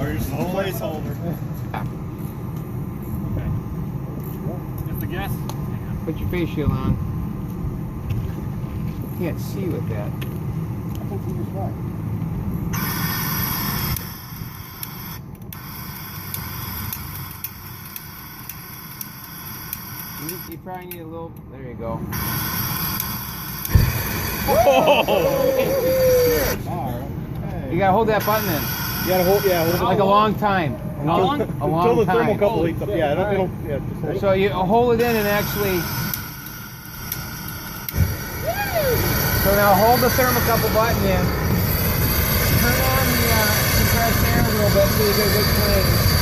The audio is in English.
Or just a placeholder. Okay. If the gas. Put your face shield on. Can't see with that. I think he was right. You probably need a little. There you go. You gotta hold that button in. You gotta hold, yeah, hold Like a long time. A long until the time. thermocouple heats up. Yeah, it'll just hold. So you hold it in and actually. So now hold the thermocouple button in. Turn on the compressed air a little bit so you get a good flame.